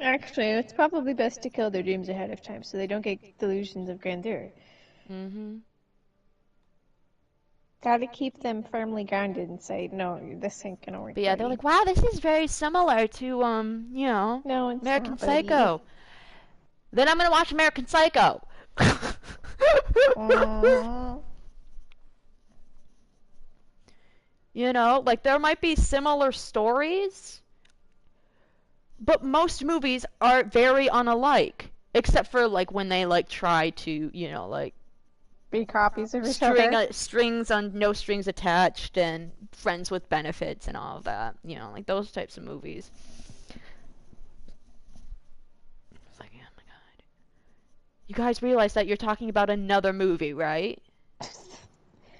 Actually, it's probably best to kill their dreams ahead of time so they don't get delusions of grandeur. Mm-hmm. Gotta keep them firmly grounded and say, no, this ain't gonna work. But yeah, they're like, wow, this is very similar to, you know, no, it's American not, Psycho. Then I'm gonna watch American Psycho. You know, like, there might be similar stories, but most movies are very unalike. Except for, like, when they, like, try to, you know, like, be copies of each other. Strings on no strings attached and friends with benefits and all of that. You know, like those types of movies. It's like, oh my god. You guys realize that you're talking about another movie, right?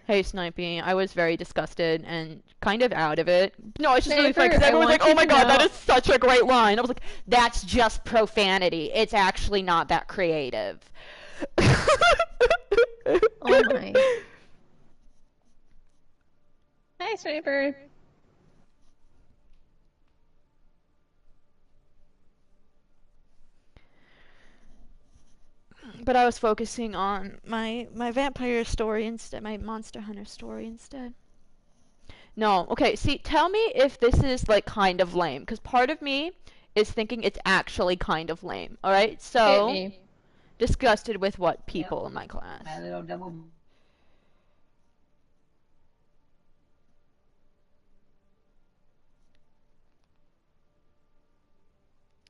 Hey, Snipey, I was very disgusted and kind of out of it. No, it's just really funny because everyone's like, oh my god, that is such a great line. I was like, that's just profanity. It's actually not that creative. Oh my. Hi, Sniper. But I was focusing on my vampire story instead, my Monster Hunter story instead. No, okay, see, tell me if this is, like, kind of lame, because part of me is thinking it's actually kind of lame, alright? So, disgusted with what people in my class. My little double...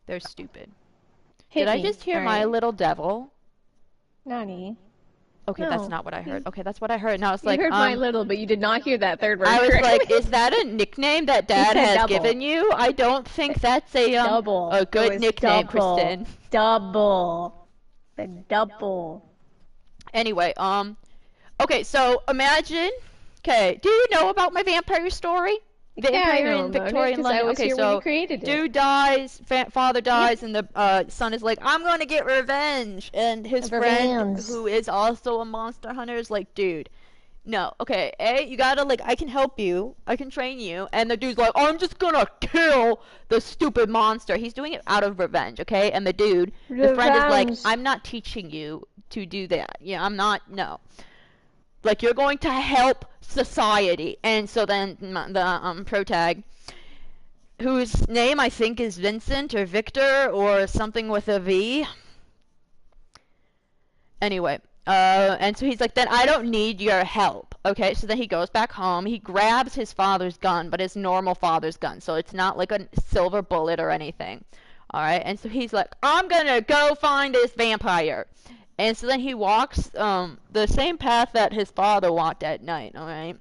They're stupid. Did I just hear My Little Devil? Nani? Okay, no. That's not what I heard. Okay, that's what I heard. Now it's like, you heard My Little, but you did not hear that third word. I was like, is that a nickname that Dad has given you? I don't think that's a good nickname, Kristen. Double. The double. Anyway, okay, so imagine, okay, do you know about my vampire story? Vampire in Victorian London. Okay, so dude dies, father dies, and the son is like, I'm gonna get revenge. And his friend, who is also a monster hunter, is like, dude, no, okay, you gotta, like, I can help you, I can train you. And the dude's like, I'm just gonna kill the stupid monster. He's doing it out of revenge, okay? And the dude, the friend is like, I'm not teaching you to do that. Yeah, I'm not, no. Like, you're going to help society. And so then the protag, whose name I think is Vincent or Victor or something with a V. Anyway, and so he's like, then I don't need your help. Okay, so then he goes back home. He grabs his father's gun, but his normal father's gun. So it's not like a silver bullet or anything. Alright, and so he's like, I'm gonna go find this vampire. And so then he walks the same path that his father walked at night, alright?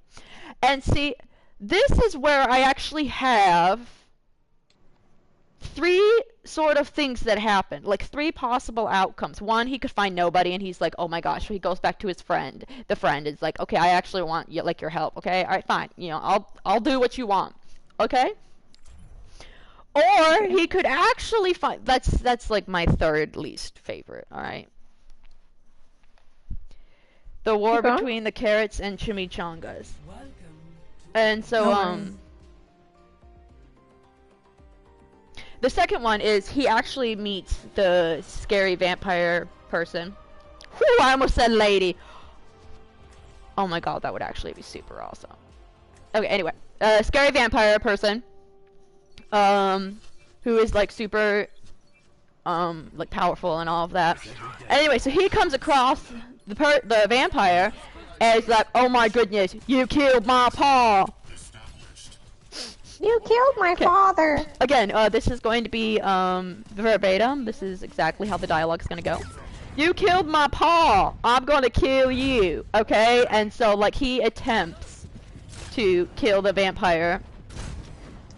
And see, this is where I actually have 3 sort of things that happen. Like 3 possible outcomes. One, he could find nobody and he's like, oh my gosh. So he goes back to his friend. The friend is like, okay, I actually want your help, okay? Alright, fine. You know, I'll do what you want. Okay? Or he could actually find, that's like my third least favorite, alright? The war between the carrots and chimichangas. And so, the second one is he actually meets the scary vampire person. Whew, I almost said lady. Oh my god, that would actually be super awesome. Okay, anyway. Scary vampire person. Who is like super, like powerful and all of that. Anyway, so he comes across the vampire, and he's like, oh my goodness, you killed my pa! You killed my father! Again, this is going to be, verbatim. This is exactly how the dialogue is going to go. You killed my pa! I'm gonna kill you! Okay? And so, like, he attempts to kill the vampire,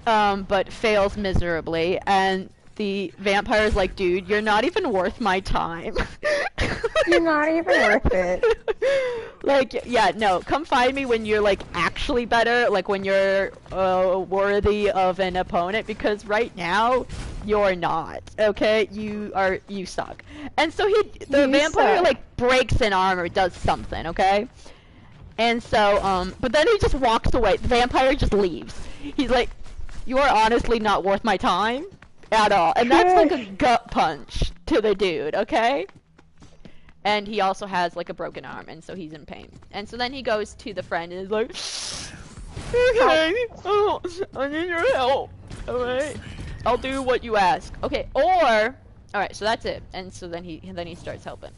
but fails miserably, and the vampire is like, dude, you're not even worth my time. You're not even worth it. Like, yeah, no, come find me when you're, like, actually better, like, when you're, worthy of an opponent, because right now, you're not, okay? You suck. And so the vampire, like, breaks an arm or does something, okay? And so, but then he just walks away. The vampire just leaves. He's like, you are honestly not worth my time. at all. And that's like a gut punch to the dude, okay? And he also has like a broken arm, and so he's in pain. And so then he goes to the friend and is like, okay, oh, I need your help. Alright, I'll do what you ask. Okay, or, alright, so that's it. And so then he starts helping.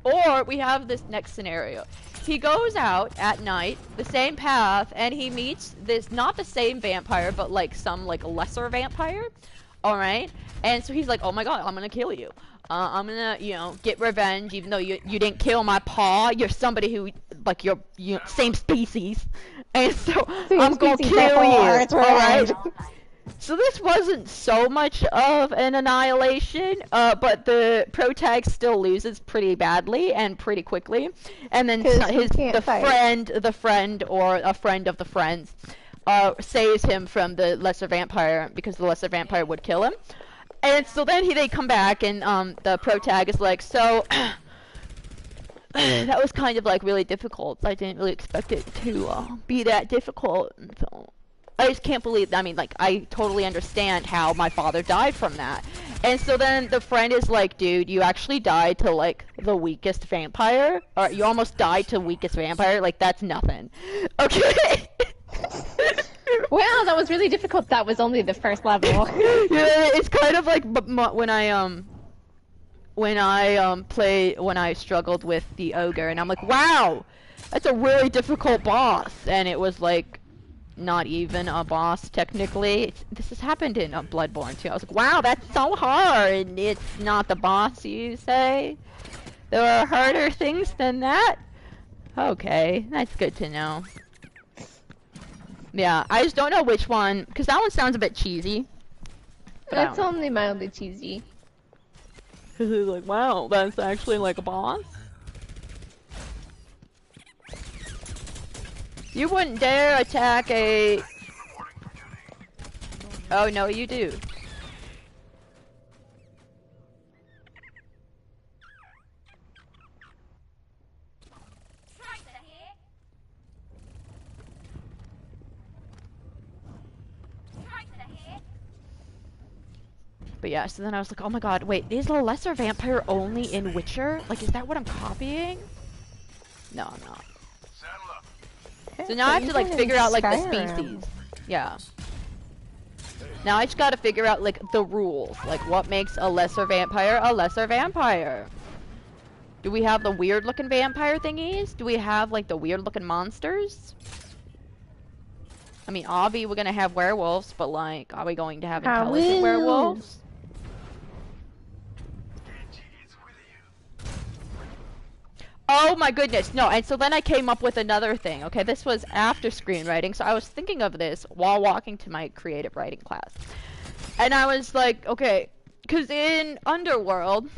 Or we have this next scenario. He goes out at night, the same path, and he meets this, not the same vampire, but like some like lesser vampire. Alright? And so he's like, oh my god, I'm gonna kill you. I'm gonna, you know, get revenge, even though you didn't kill my paw. You're somebody who, like, you're same species. And so I'm gonna kill you. Alright? So this wasn't so much of an annihilation, but the protag still loses pretty badly and pretty quickly. And then the friend or a friend of the friends saves him from the lesser vampire because the lesser vampire would kill him. And so then they come back and the protag is like, so that was kind of like really difficult. I didn't really expect it to be that difficult. And so I just can't believe, I mean, like, I totally understand how my father died from that. And so then the friend is like, dude, you actually died to, like, the weakest vampire? Or you almost died to weakest vampire? Like, that's nothing. Okay? Well, that was really difficult. That was only the first level. Yeah, it's kind of like when I struggled with the ogre, and I'm like, wow, that's a really difficult boss. And it was like, not even a boss technically. This has happened in Bloodborne too. I was like, wow, that's so hard. It's not the boss, you say? There are harder things than that? Okay, that's good to know. Yeah, I just don't know which one, because that one sounds a bit cheesy. It's only mildly cheesy. Because it's like, wow, that's actually like a boss? You wouldn't dare attack a... Oh, no, you do. But yeah, so then I was like, oh my god, wait, is the lesser vampire only in Witcher? Like, is that what I'm copying? No, I'm not. So now I have to, like, figure out, like, the species. Yeah. Now I just gotta figure out, like, the rules. Like, what makes a lesser vampire a lesser vampire? Do we have the weird-looking vampire thingies? Do we have, like, the weird-looking monsters? I mean, obviously we're gonna have werewolves, but, like, are we going to have intelligent werewolves? Oh my goodness, no, and so then I came up with another thing, okay? This was after screenwriting, so I was thinking of this while walking to my creative writing class. And I was like, okay, because in Underworld,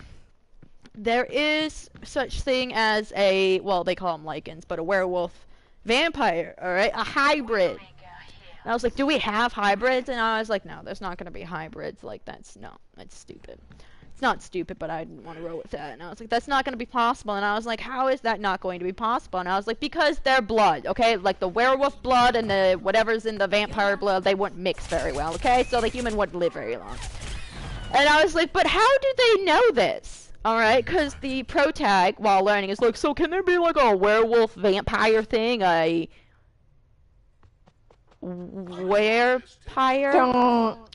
there is such thing as a, well, they call them lichens, but a werewolf vampire, alright? A hybrid. And I was like, do we have hybrids? And I was like, no, there's not going to be hybrids. Like, that's stupid. It's not stupid, but I didn't want to roll with that. And I was like, that's not going to be possible. And I was like, how is that not going to be possible? And I was like, because they're blood, okay? Like, the werewolf blood and the whatever's in the vampire blood, they wouldn't mix very well, okay? So the human wouldn't live very long. And I was like, but how do they know this? Alright, because the protag, while learning, is like, so can there be, like, a werewolf vampire thing? A... Werepire?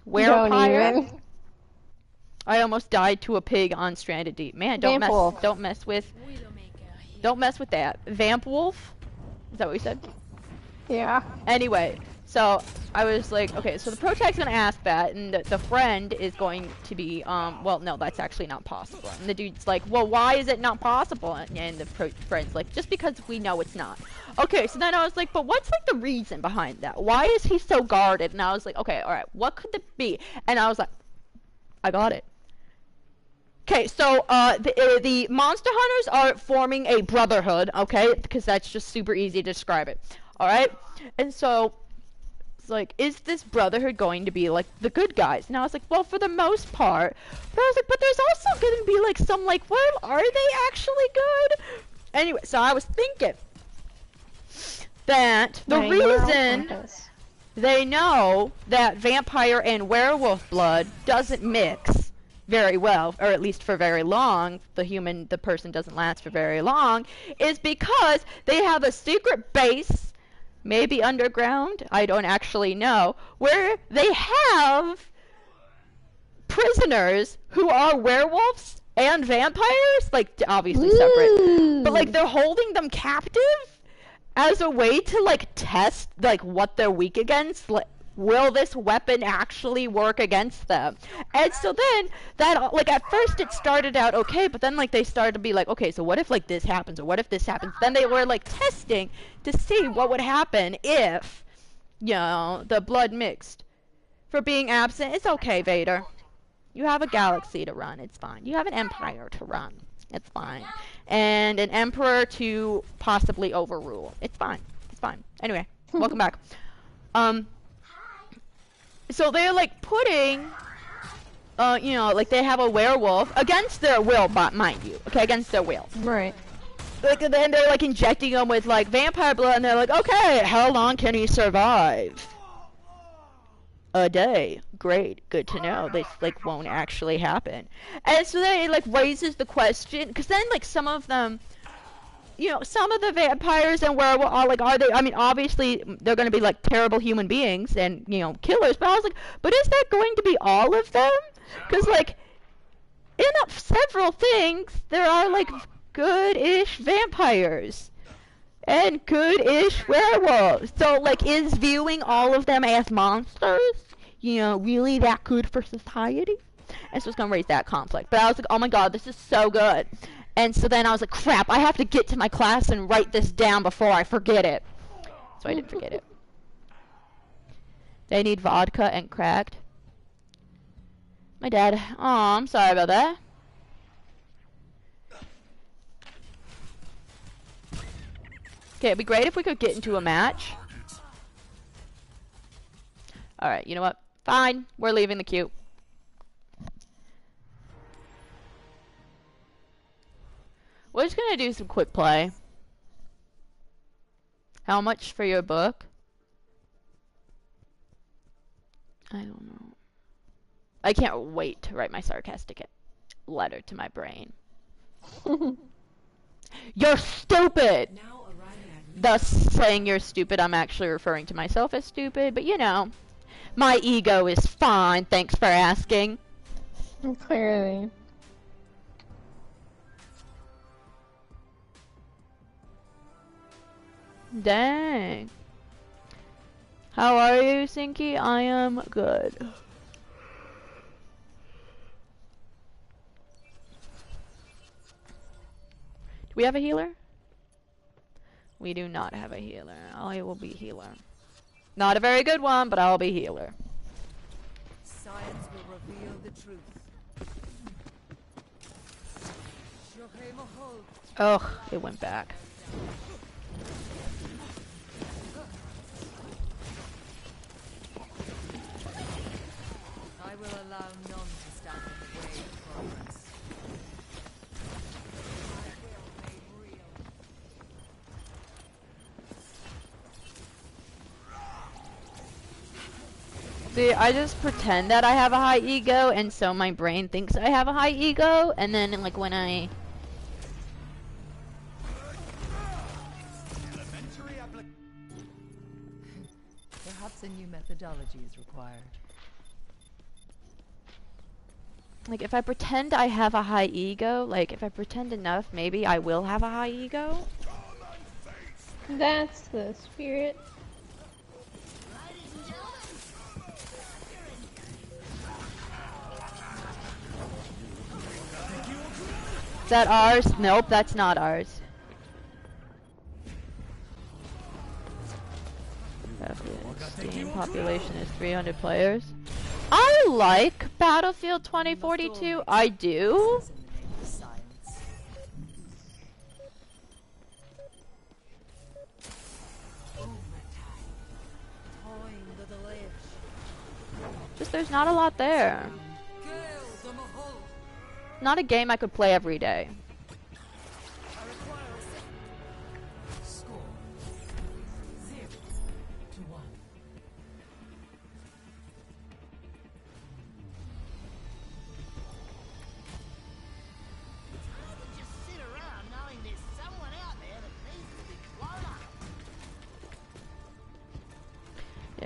Werepire? I almost died to a pig on Stranded Deep. Man, don't mess with that. Vamp wolf? Is that what we said? Yeah. Anyway, so I was like, okay, so the protag's gonna ask that, and the friend is going to be, well, no, that's actually not possible. And the dude's like, well, why is it not possible? And the friend's like, just because we know it's not. Okay, so then I was like, but what's, like, the reason behind that? Why is he so guarded? And I was like, okay, alright, what could it be? And I was like, I got it. Okay, so, the monster hunters are forming a brotherhood, okay? Because that's just super easy to describe it. Alright? And so, it's like, is this brotherhood going to be, like, the good guys? And I was like, well, for the most part. But I was like, but there's also going to be, like, some, like, well, are they actually good? Anyway, so I was thinking that the reason they know that vampire and werewolf blood doesn't mix very well, or at least for very long. The person doesn't last for very long, is because they have a secret base, maybe underground, I don't actually know, where they have prisoners who are werewolves and vampires, like obviously separate, but like they're holding them captive as a way to like test like what they're weak against. Like, will this weapon actually work against them? And so then that, like, at first it started out okay, but then like they started to be like, okay, so what if like this happens, or what if this happens? Then they were like testing to see what would happen if, you know, the blood mixed. For being absent, it's okay, Vader. You have a galaxy to run, it's fine. You have an empire to run, it's fine. And an emperor to possibly overrule. It's fine. It's fine. Anyway, welcome back. So they're like putting, you know, like they have a werewolf against their will, mind you. Okay, against their will. Right. Like, and then they're like injecting them with like vampire blood, and they're like, okay, how long can he survive? A day. Great. Good to know. This like won't actually happen. And so then it like raises the question, because then like some of them, you know, some of the vampires and werewolves are like, are they, I mean, obviously they're going to be like terrible human beings and, you know, killers, but I was like, but is that going to be all of them? Because like in several things there are like good-ish vampires and good-ish werewolves. So like, is viewing all of them as monsters, you know, really that good for society? And so it's going to raise that conflict. But I was like, oh my god, this is so good. And so then I was like, crap, I have to get to my class and write this down before I forget it. So I didn't forget it. They need vodka and cracked. My dad. Oh, I'm sorry about that. Okay, it'd be great if we could get into a match. Alright, you know what? Fine, we're leaving the queue. We're just gonna do some quick play. How much for your book? I don't know. I can't wait to write my sarcastic letter to my brain. You're stupid! Thus saying you're stupid, I'm actually referring to myself as stupid, but you know, my ego is fine, thanks for asking. Clearly. Dang. How are you, Sinky? I am good. Do we have a healer? We do not have a healer. I will be healer. Not a very good one, but I'll be healer. Science will reveal the truth. Ugh, it went back. I will allow none to stand in the way of progress. See, I just pretend that I have a high ego, and so my brain thinks I have a high ego, and then like when I... Perhaps a new methodology is required. Like, if I pretend I have a high ego, like, if I pretend enough, maybe I will have a high ego. That's the spirit. Is that ours? Nope, that's not ours. Steam population is 300 players. I like Battlefield 2042. I do. Just there's not a lot there. Not a game I could play every day.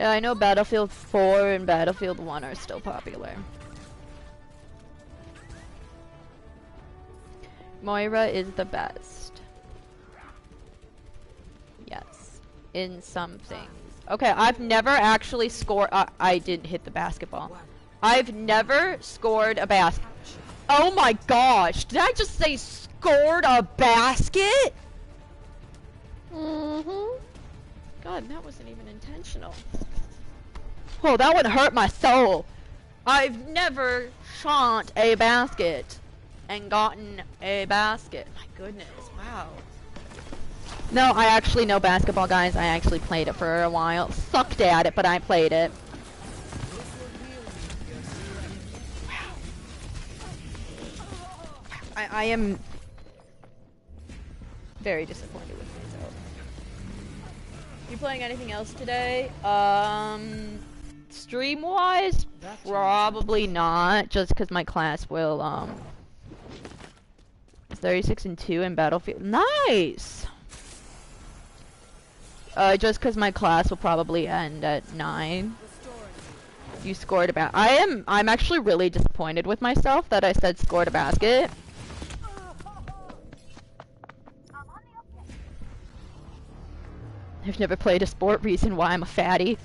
Yeah, I know Battlefield 4 and Battlefield 1 are still popular. Moira is the best. Yes. In some things. Okay, I've never actually scored. I didn't hit the basketball. I've never scored a basket. Oh my gosh! Did I just say scored a basket? Mm-hmm. God, that wasn't even intentional. Oh, that would hurt my soul. I've never shot a basket and gotten a basket. My goodness, wow. No, I actually know basketball, guys. I actually played it for a while. Sucked at it, but I played it. Wow. I am very disappointed with myself. You playing anything else today? Stream-wise, probably not, just because my class will, 36 and 2 in Battlefield. Nice! Just because my class will probably end at 9. You scored a basket. I'm actually really disappointed with myself that I said scored a basket. I've never played a sport, reason why I'm a fatty.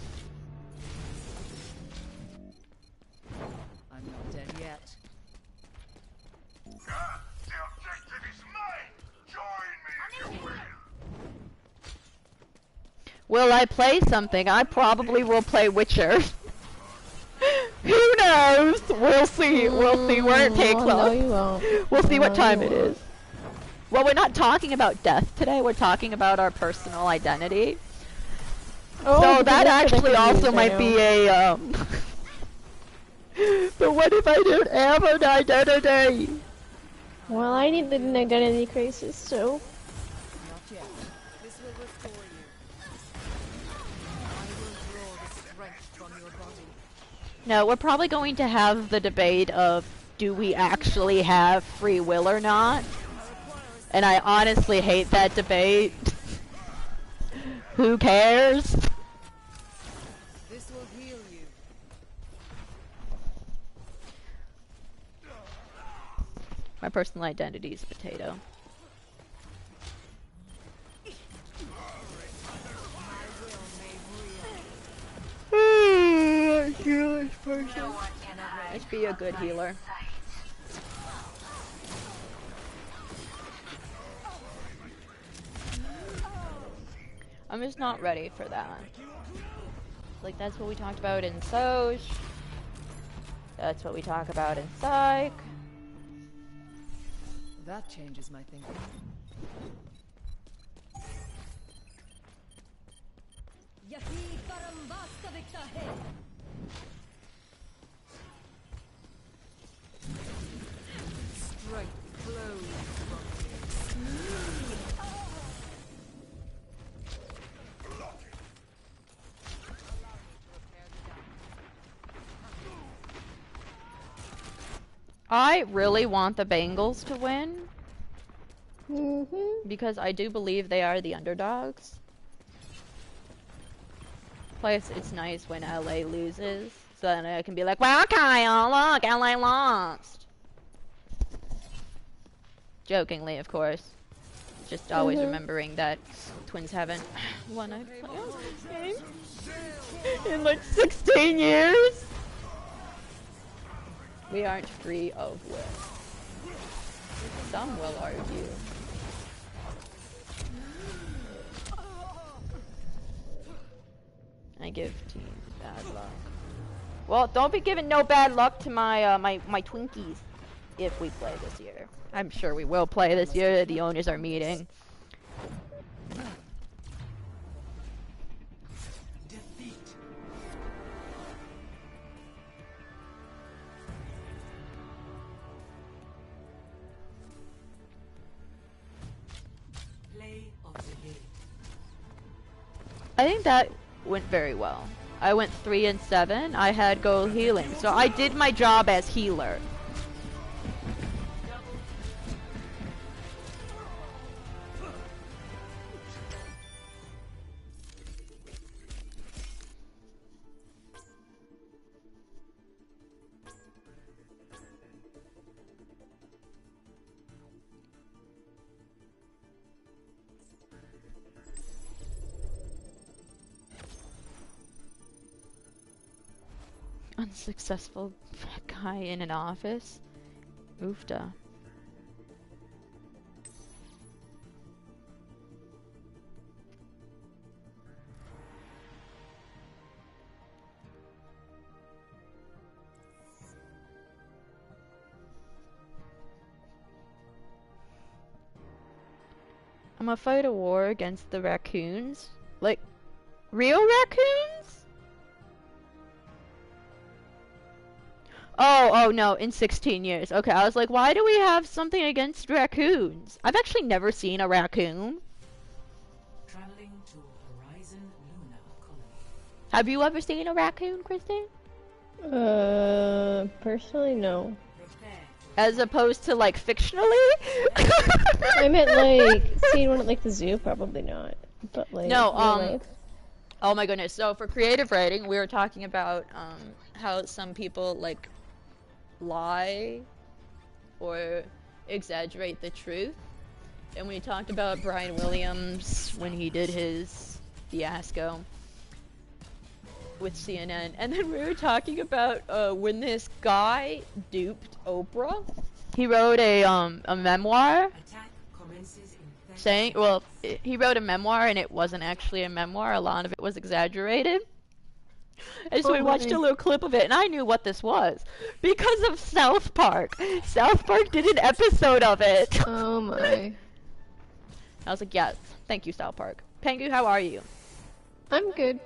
I'm not dead yet. The objective is mine! Join me if you will! Will I play something? I probably will play Witcher. Who knows? We'll see. We'll see where it takes us. No, you won't. We'll see what time it is. Well, we're not talking about death today. We're talking about our personal identity. Oh, so that actually also might be a, But what if I don't have an identity? Well, I need an identity crisis, so... Not yet. This will restore you. I will draw the strength from your body. No, we're probably going to have the debate of, do we actually have free will or not? And I honestly hate that debate. Who cares? This will heal you. My personal identity is a potato. Healer's person. Let's be a good healer. I'm just not ready for that. Like, that's what we talked about in Soch. That's what we talk about in Psych. That changes my thinking. Strike flows from me. I really want the Bengals to win. Mm-hmm. Because I do believe they are the underdogs. Plus, it's nice when LA loses. So then I can be like, wow, Kyle, look, LA lost. Jokingly, of course. Just always remembering that Twins haven't won a playoff game in like 16 years. We aren't free of will. Some will argue. I give teams bad luck. Well, don't be giving no bad luck to my my Twinkies if we play this year. I'm sure we will play this year. The owners are meeting. I think that went very well. I went 3 and 7. I had goal healing, so I did my job as healer. Successful guy in an office. Oofda. I'm gonna fight a war against the raccoons. Like, real raccoons? Oh no, in 16 years. Okay, I was like, why do we have something against raccoons? I've actually never seen a raccoon. Traveling to Horizon Luna colony. Have you ever seen a raccoon, Kristen? Personally, no. As opposed to, like, fictionally? I meant, like, seeing one at, like, the zoo, probably not. But, like, no, real life. Oh my goodness, so for creative writing, we were talking about, how some people, like, lie or exaggerate the truth. And we talked about Brian Williams when he did his fiasco with CNN, and then we were talking about when this guy duped Oprah. He wrote a memoir saying, well, he wrote a memoir and it wasn't actually a memoir. A lot of it was exaggerated. And so we watched a little clip of it, and I knew what this was because of South Park. South Park did an episode of it. Oh my! I was like, yes, thank you, South Park. Pengu, how are you? I'm good.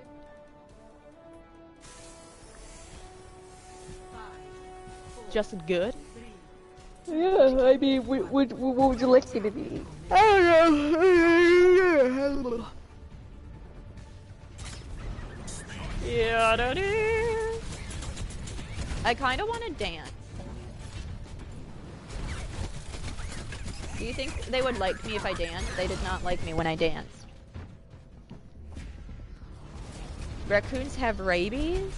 Just good? Yeah, I mean, what would you like me to be? I don't know. Yeah, I kind of want to dance. Do you think they would like me if I danced? They did not like me when I danced. Raccoons have rabies?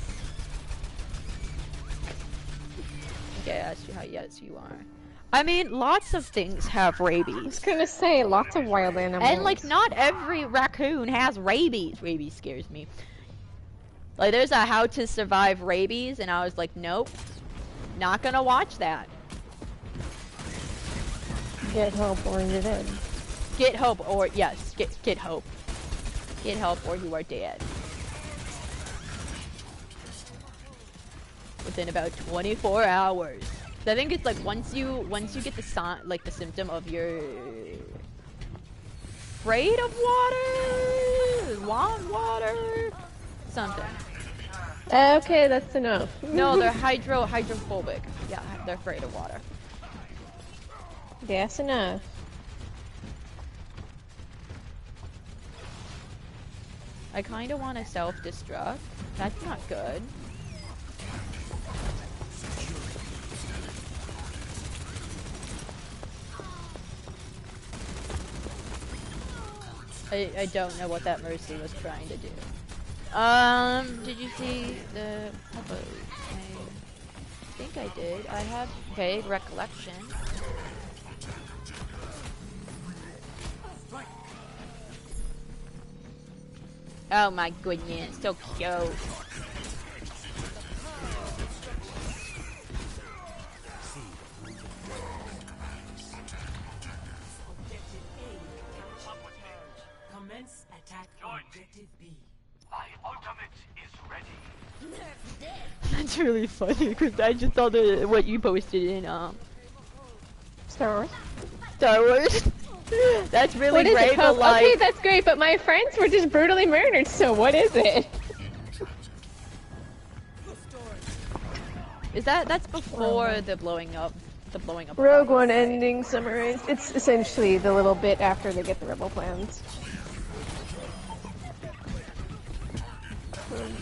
Okay, I asked you how yes you are. I mean, lots of things have rabies. I was gonna say, lots of wild animals. And, like, not every raccoon has rabies. Rabies scares me. Like, there's a how to survive rabies, and I was like, nope. Not gonna watch that. Get help or you're dead. Get hope or, yes, get hope. Get help or you are dead. Within about 24 hours. I think it's like once you get the the symptom of you're afraid of water, want water, something. Okay, that's enough. No, they're hydrophobic. Yeah, they're afraid of water. That's enough. I kind of want to self-destruct. That's not good. I don't know what that Mercy was trying to do. Did you see the Hippos? I think I did. I have vague recollection. Oh my goodness, so cute. My ultimate is ready. That's really funny because I just saw what you posted in Star Wars. Star Wars. That's really what great. But like, okay, that's great, but my friends were just brutally murdered. So what is it? Is that's before the blowing up? The blowing up. Rogue One ending summarized. It's essentially the little bit after they get the rebel plans.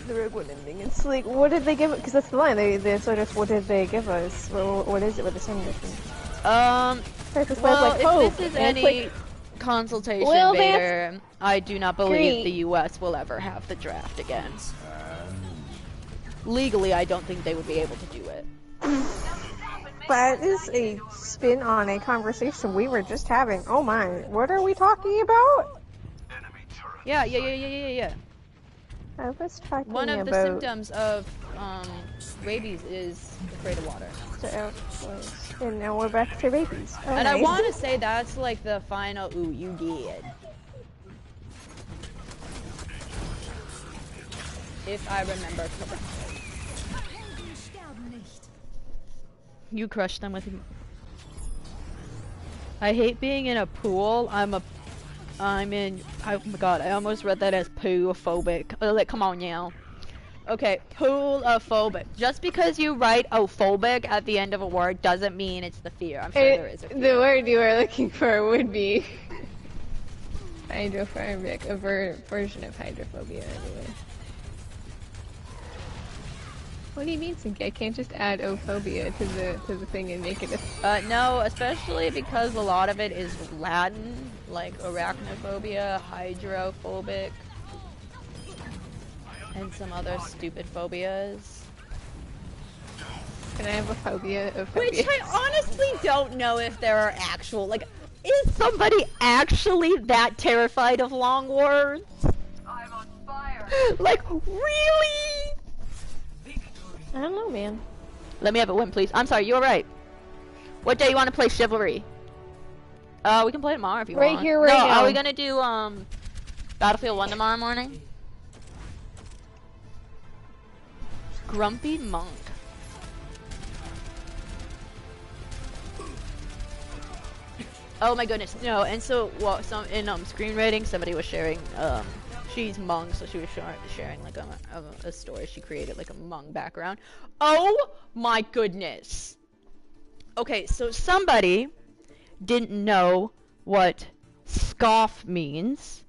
The Rogue One ending. It's like, what did they give it? Because that's the line. They sort of, what did they give us? What is it with the same difference? Well, like, if this is any consultation, Vader, I do not believe the U.S. will ever have the draft again. Legally, I don't think they would be able to do it. That is a spin on a conversation we were just having. Oh my, what are we talking about? Yeah. I was talking One of about... the symptoms of rabies is afraid of water. And now we're back to rabies. Oh, and nice. I want to say that's like the final. Ooh, you did. If I remember correctly. You crushed them with. I hate being in a pool. I'm in. Oh my god! I almost read that as poo-phobic. Like, come on now. Okay, pool-phobic. Just because you write "ophobic" at the end of a word doesn't mean it's the fear. I'm sure there is a fear. The word you were looking for would be hydrophobic, a version of hydrophobia, anyway. What do you mean, Sinky? I can't just add ophobia to the thing and make it a... No, especially because a lot of it is Latin, like arachnophobia, hydrophobic, and some other stupid phobias. Can I have a phobia of phobias? Which I honestly don't know if there are actual, like, is somebody actually that terrified of long words? I'm on fire. Like, really? I don't know, man. Let me have a win, please. I'm sorry, you were right. What day you want to play Chivalry? We can play tomorrow if you want. Right here, right now. Are we gonna do, Battlefield 1 tomorrow morning? Grumpy Monk. Oh my goodness, no, and so, well, in, screenwriting, somebody was sharing, she's Hmong, so she was sharing like a story. She created like a Hmong background. Oh my goodness. Okay, so somebody didn't know what scoff means.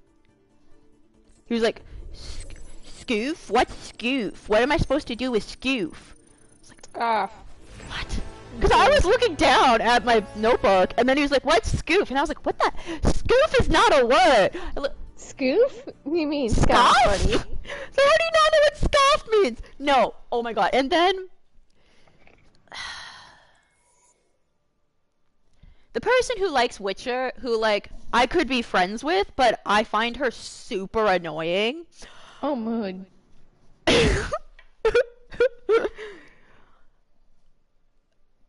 He was like, scoof? What's scoof? What am I supposed to do with scoof? I was like, Scoff. what? Because I was looking down at my notebook, and then he was like, what's scoof? And I was like, what the? Scoof is not a word. Scoof? You mean Scoff? scoff, buddy? So how do you not know what scoff means? No. Oh my god. And then the person who likes Witcher, who like I could be friends with, but I find her super annoying. Oh, mood.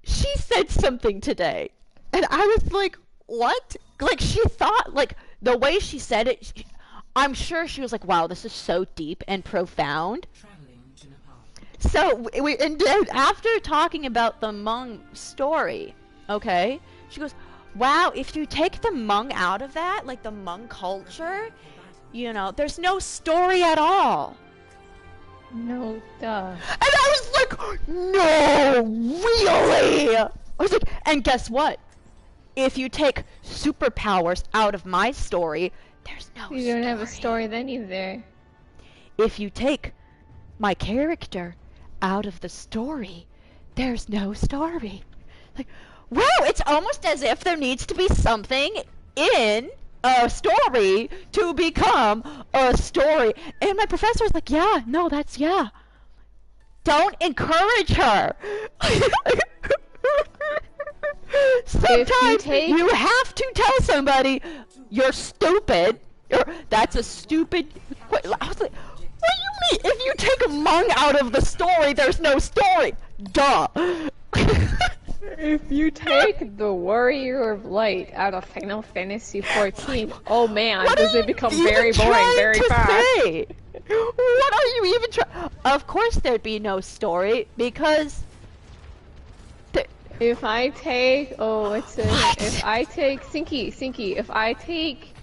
She said something today, and I was like, what? Like, she thought, like, the way she said it, I'm sure she was like, wow, this is so deep and profound. So, and after talking about the Hmong story, okay, she goes, wow, if you take the Hmong out of that, like the Hmong culture, you know, there's no story at all. No, duh. And I was like, no, really? I was like, and guess what? If you take superpowers out of my story, there's no story. You don't have a story then either. If you take my character out of the story, there's no story. Like, wow, it's almost as if there needs to be something in a story to become a story. And my professor was like, yeah, no, that's, yeah. Don't encourage her. Sometimes you have to tell somebody you're stupid. Or that's a stupid. I was like, what do you mean? If you take a Hmong out of the story, there's no story. Duh. If you take the Warrior of Light out of Final Fantasy XIV, oh man, does it become very boring very fast. Say? What are you even trying? Of course there'd be no story, because if I take, if I take Sinky, if I take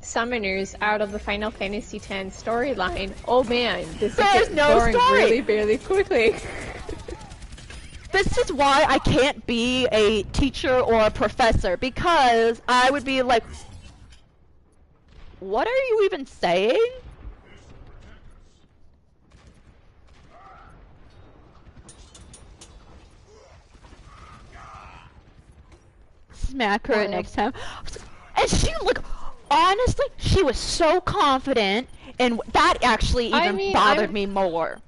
summoners out of the Final Fantasy X storyline, oh man, this is boring really, really quickly. This is why I can't be a teacher or a professor, because I would be like, what are you even saying? Smack her next time. And she, like, honestly, she was so confident, and that actually even bothered me more.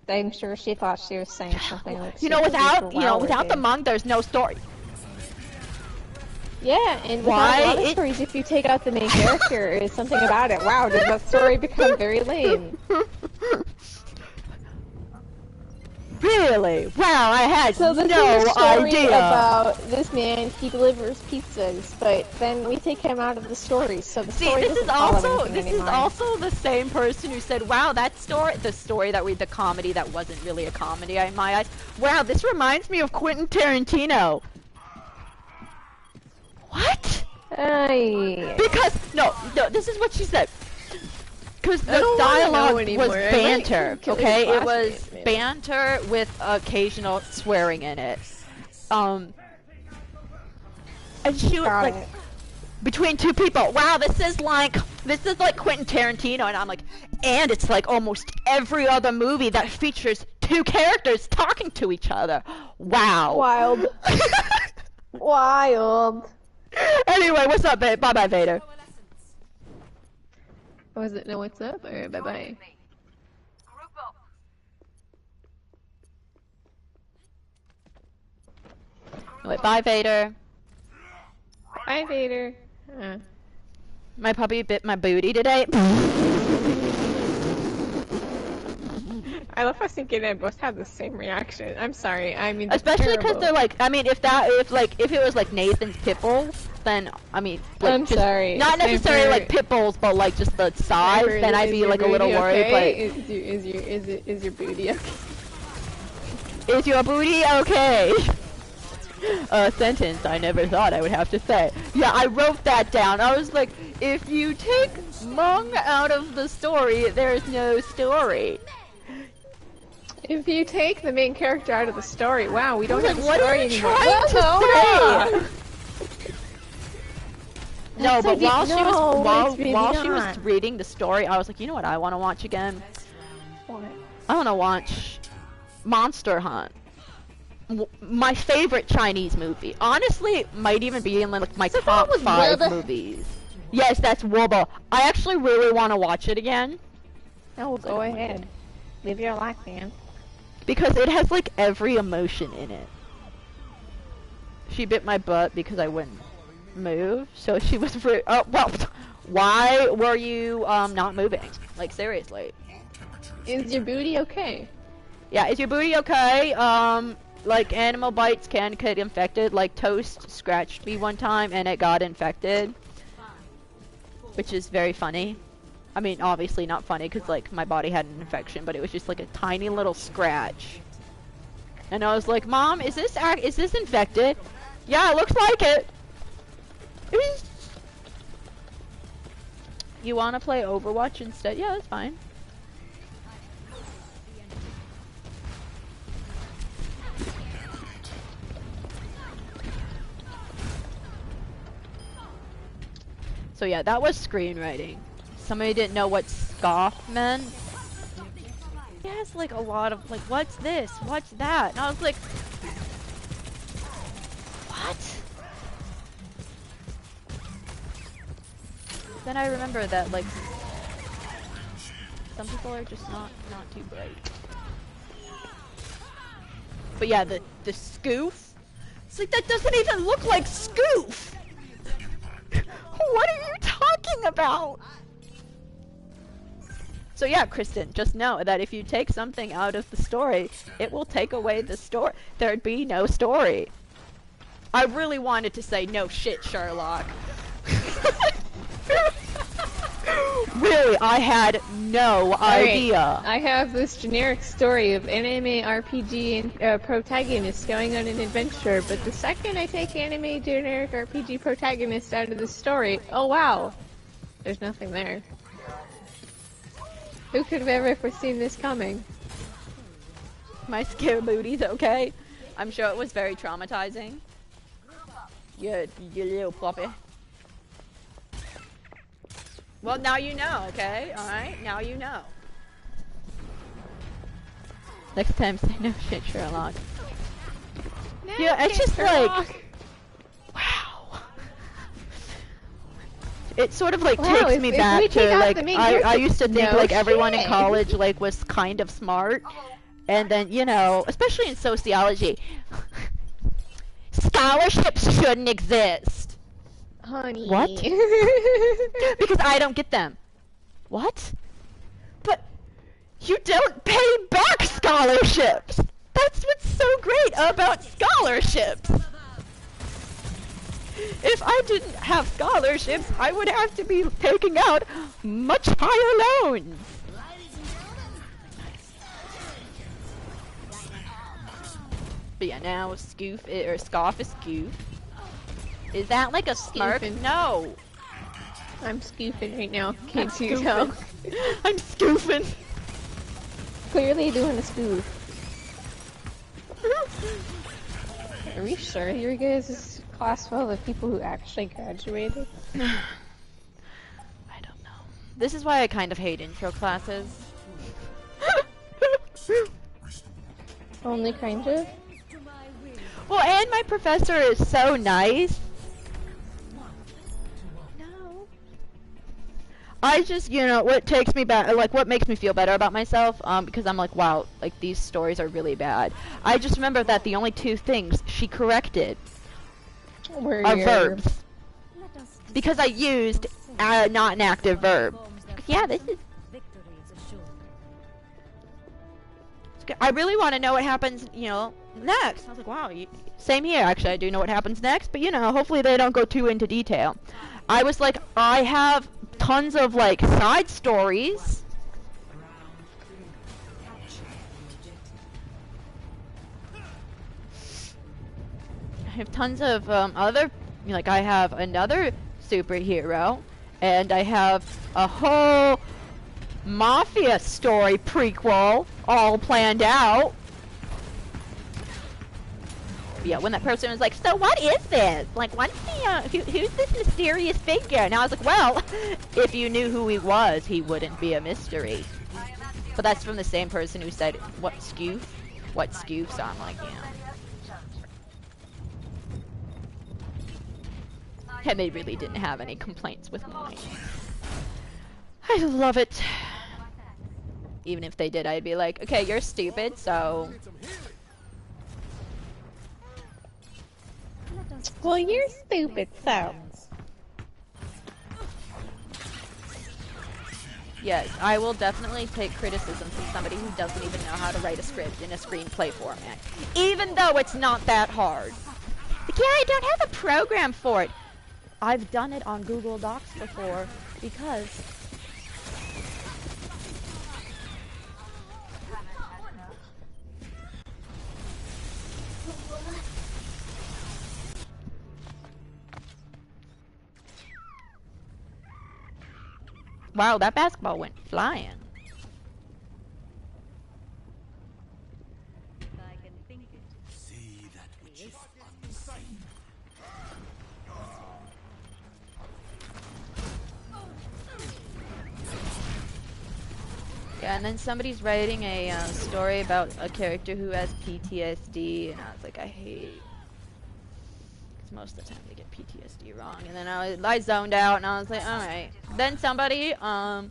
I'm sure she thought she was saying something like, without the Hmong, there's no story. Yeah, and without a lot of stories, if you take out the main character, is something about it. Wow, does that story become very lame? Really? Wow, I had so this no is a story idea. about this man, he delivers pizzas, but then we take him out of the story, so the story this doesn't is follow also anything this anymore. is also the same person who said, "Wow, that story, the comedy that wasn't really a comedy in my eyes. Wow, this reminds me of Quentin Tarantino." What? Because no, this is what she said. Because the dialogue was banter, okay? It was banter with occasional swearing in it. And she was like, between two people. Wow, this is like Quentin Tarantino, and I'm like, and it's like almost every other movie that features two characters talking to each other. Wow. Wild. Wild. Anyway, what's up, babe? Bye-bye, Vader. Was it no what's up or bye-bye? Wait, bye, Vader. Bye, Vader. My puppy bit my booty today. I love how Sinky and I both have the same reaction. I'm sorry. I mean, especially because they're like, I mean, if it was like Nathan's pit bulls, then I mean, like, I'm sorry. Not necessarily like pit bulls, but like just the size. Then I'd be like a little worried. Okay? But is your booty okay? Is your booty okay? A sentence I never thought I would have to say. Yeah, I wrote that down. I was like, if you take Mung out of the story, there's no story. If you take the main character out of the story, wow, we don't have a what story are you anymore. trying to say? No, but while she was reading the story, I was like, you know what I want to watch again? What? I want to watch Monster Hunt. My favorite Chinese movie. Honestly, it might even be in like my top 5 movies. Yes, that's Wobble. I actually really want to watch it again. Oh, go ahead. Live your life, man. Because it has like every emotion in it. She bit my butt because I wouldn't move, so she was oh, well, why were you not moving? Like, seriously. Is your booty okay? Yeah, is your booty okay? Like, animal bites can get infected. Like, Toast scratched me one time and it got infected, which is very funny. I mean, obviously not funny because, like, my body had an infection, but it was just, like, a tiny little scratch. And I was like, Mom, is this infected? Yeah, it looks like it. You want to play Overwatch instead? Yeah, that's fine. So yeah, that was screenwriting. Somebody didn't know what scoff meant. He has like a lot of like, what's this? What's that? And I was like, what? Then I remember that like some people are just not too bright. But yeah, the scoof. It's like that doesn't even look like scoof. What are you talking about? So yeah, Kristen, just know that if you take something out of the story, it will take away the story. There'd be no story. I really wanted to say no shit, Sherlock. Really, I had no idea. I have this generic story of anime RPG and protagonist going on an adventure, but the second I take anime generic RPG protagonist out of the story, oh wow, there's nothing there. Who could have ever foreseen this coming? My scare booty's okay. I'm sure it was very traumatizing. You little puppy. Well, now you know, okay? Alright, now you know. Next time, say no shit, Sherlock. No, yeah, it's just Sherlock. like... Wow. It sort of like takes me back to like, I used to think like everyone in college like was kind of smart. And then, you know, especially in sociology, scholarships shouldn't exist. Honey. What? Because I don't get them. What? But you don't pay back scholarships. That's what's so great about scholarships. If I didn't have scholarships, I would have to be taking out much higher loans. But yeah, now Scoof or Scoff is Scoof. Is that like a smirk? No. I'm scoofing right now. Can't you tell? I'm scoofing. Clearly doing a spoof. Are we sure your guys' class full of people who actually graduated? I don't know. This is why I kind of hate intro classes. Only kind of? Well, and my professor is so nice. No. I just, you know, what takes me back, like, what makes me feel better about myself, because I'm like, wow, like, these stories are really bad. I just remember that the only two things she corrected are verbs. Because I used not an active verb. Yeah, this is... I really want to know what happens, you know, next. I was like, wow, same here, actually. I do know what happens next, but, you know, hopefully they don't go too into detail. I was like, I have tons of, like, side stories. I have tons of, other, like, I have another superhero, and I have a whole Mafia story prequel all planned out. Yeah, when that person was like, so what is this? Like, what's the, who's this mysterious figure? And I was like, well, if you knew who he was, he wouldn't be a mystery. But that's from the same person who said, what, Scoof? What Scoof? So I'm like, yeah. And they really didn't have any complaints with mine. I love it. Even if they did, I'd be like, okay, you're stupid, so... Well, you're stupid, so... Yes, I will definitely take criticism from somebody who doesn't even know how to write a script in a screenplay format. Even though it's not that hard. Like, yeah, I don't have a program for it. I've done it on Google Docs before, because... Wow, that basketball went flying. Yeah, and then somebody's writing a story about a character who has PTSD, and I was like, I hate... Because most of the time they get PTSD wrong, and then I zoned out, and I was like, alright. Then somebody, yeah,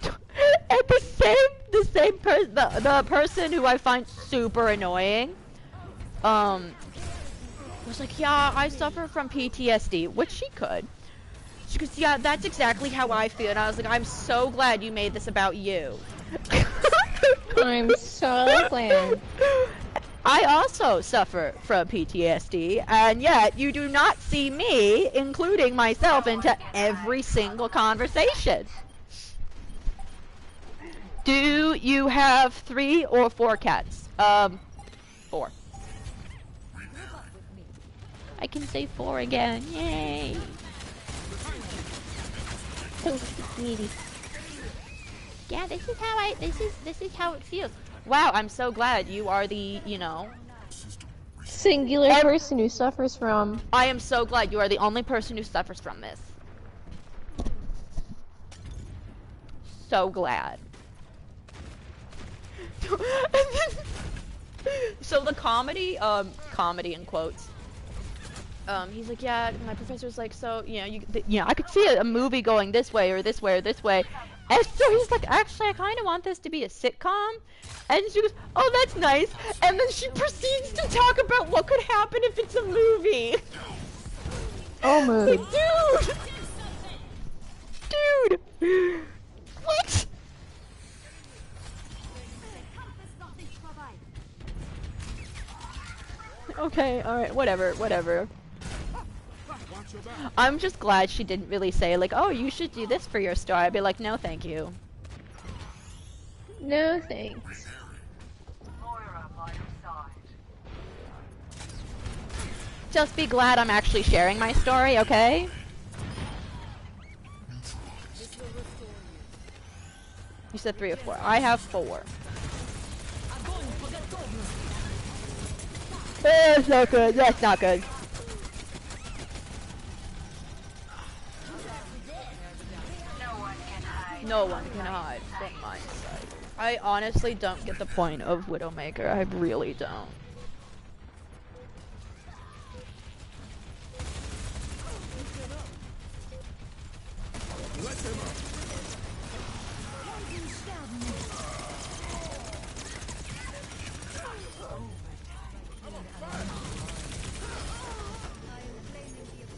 and the same person, the person who I find super annoying, was like, yeah, I suffer from PTSD, which she could. She goes, yeah, that's exactly how I feel, and I was like, I'm so glad you made this about you. I'm so glad. I also suffer from PTSD, and yet you do not see me including myself into every single conversation. Do you have 3 or 4 cats? 4. I can say 4 again. Yay! So sweetie. Yeah, this is how it feels. Wow, I'm so glad you are the, you know... Singular person who suffers from... I am so glad you are the only person who suffers from this. So glad. So the comedy in quotes. He's like, yeah, my professor's like, so, you know, I could see a movie going this way or this way or this way. And so he's like, actually, I kind of want this to be a sitcom. And she goes, oh, that's nice. And then she proceeds to talk about what could happen if it's a movie. Oh, mood. Like, dude! Dude! What? Okay, alright, whatever. I'm just glad she didn't really say, like, oh, you should do this for your story. I'd be like, no, thank you. No, thanks. Just be glad I'm actually sharing my story, okay? You said 3 or 4. I have 4. That's not good. That's not good. No one can hide from my sight. I honestly don't get the point of Widowmaker. I really don't.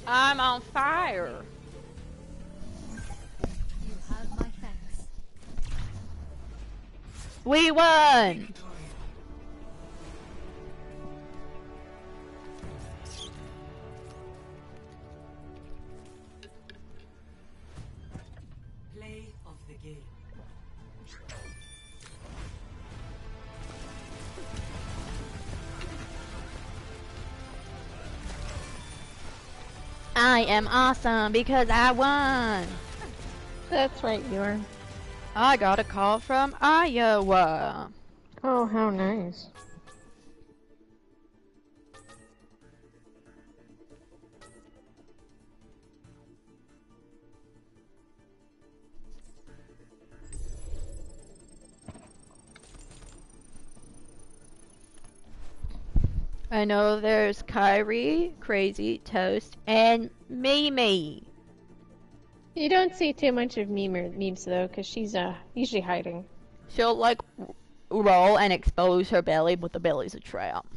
I'm on fire. You have my thanks. We won. Play of the game. I am awesome because I won. That's right, you are. I got a call from Iowa. Oh, how nice. I know there's Kyrie, Crazy, Toast, and Mimi. You don't see too much of memes though, because she's usually hiding. She'll like roll and expose her belly, but the belly's a trap.